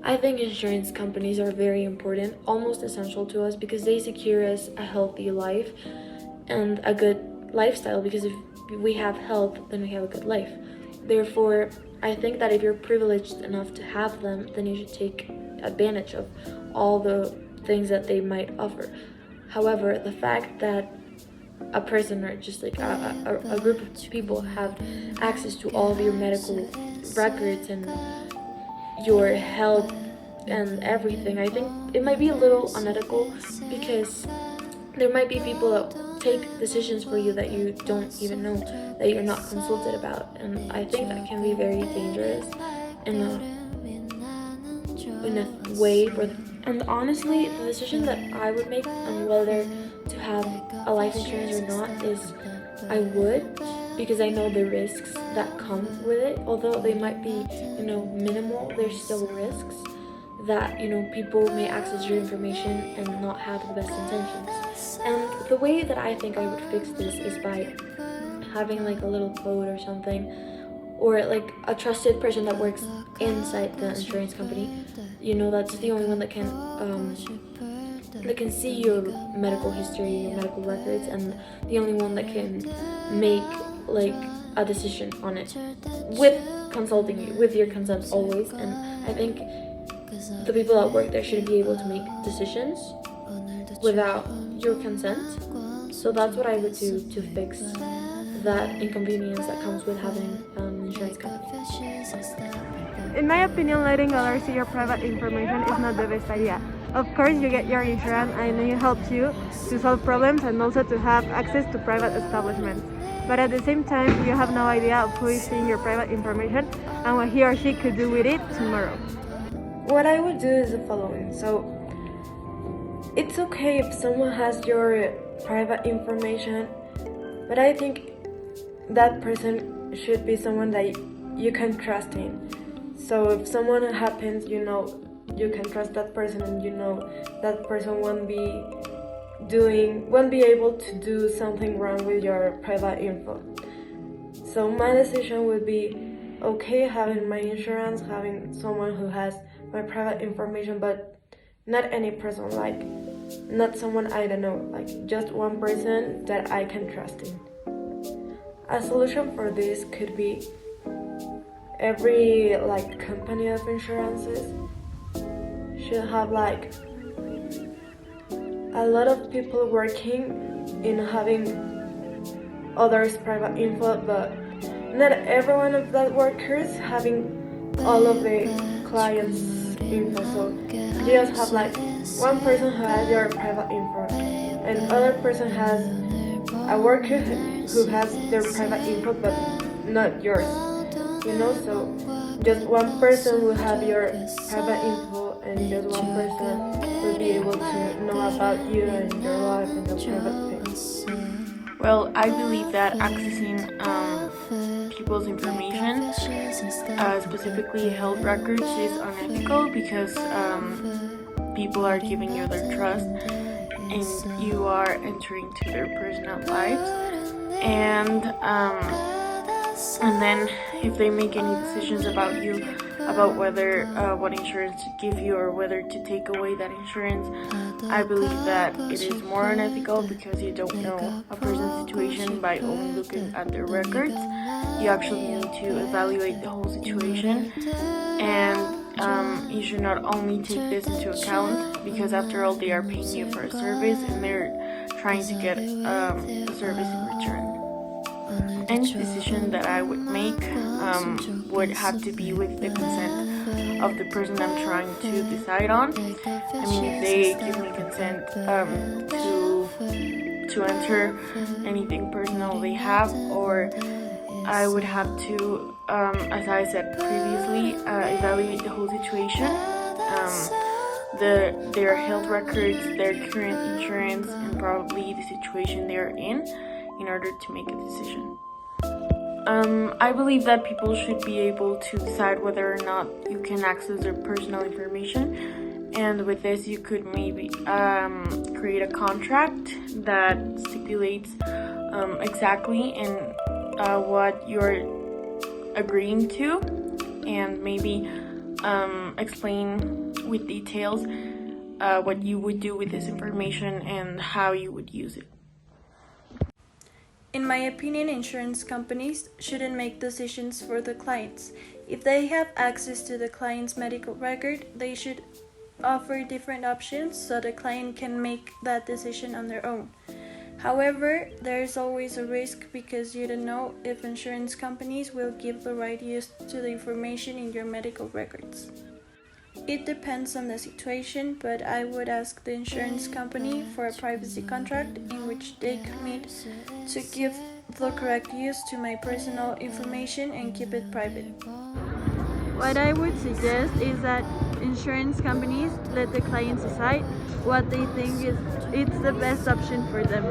I think insurance companies are very important, almost essential to us, because they secure us a healthy life and a good lifestyle, because if we have health, then we have a good life. Therefore, I think that if you're privileged enough to have them, then you should take advantage of all the things that they might offer. However, the fact that a person or just like a group of people have access to all of your medical records and your health and everything, I think it might be a little unethical, because there might be people that take decisions for you that you don't even know, that you're not consulted about, and I think that can be very dangerous in a way for. And honestly, the decision that I would make on whether to have a life insurance or not is I would, because I know the risks that come with it. Although they might be, minimal, there's still risks that, people may access your information and not have the best intentions. And the way that I think I would fix this is by having like a little code or something, or like a trusted person that works inside the insurance company. That's the only one that can see your medical history, your medical records, and the only one that can make like a decision on it with consulting you, with your consent always. And I think the people that work there should be able to make decisions without your consent. So that's what I would do to fix that inconvenience that comes with having an insurance company. In my opinion, letting others see your private information is not the best idea. Of course, you get your insurance and it helps you to solve problems and also to have access to private establishments. But at the same time, you have no idea of who is seeing your private information and what he or she could do with it tomorrow. What I would do is the following. So, it's okay if someone has your private information, but I think that person should be someone that you can trust in. So if someone happens, you can trust that person, and that person won't be able to do something wrong with your private info. So my decision would be okay having my insurance, having someone who has my private information, but not any person, like not someone I don't know, like just one person that I can trust in. A solution for this could be every company of insurances should have a lot of people working in having others' private info, but not every one of that workers having all of the clients' info. So you just have one person who has your private info, and other person has a worker who has their private info but not yours. So just one person will have your private info, and just one person will be able to know about you and your life and your private things. Well, I believe that accessing people's information, specifically health records, is unethical, because people are giving you their trust and you are entering to their personal lives, and then if they make any decisions about you, about whether what insurance to give you or whether to take away that insurance, I believe that it is more unethical, because you don't know a person's situation by only looking at their records. You actually need to evaluate the whole situation, and you should not only take this into account, because after all they are paying you for a service and they're trying to get a service in return. Any decision that I would make would have to be with the consent of the person I'm trying to decide on. I mean, if they give me consent to enter anything personal they have, or I would have to, as I said previously, evaluate the whole situation, their health records, their current insurance, and probably the situation they're in order to make a decision. I believe that people should be able to decide whether or not you can access their personal information, and with this you could maybe create a contract that stipulates exactly in what you're agreeing to, and maybe explain with details what you would do with this information and how you would use it. In my opinion, insurance companies shouldn't make decisions for the clients. If they have access to the client's medical record, they should offer different options so the client can make that decision on their own. However, there is always a risk because you don't know if insurance companies will give the right use to the information in your medical records. It depends on the situation, but I would ask the insurance company for a privacy contract in which they commit to give the correct use to my personal information and keep it private. What I would suggest is that insurance companies let the clients decide what they think is it's the best option for them.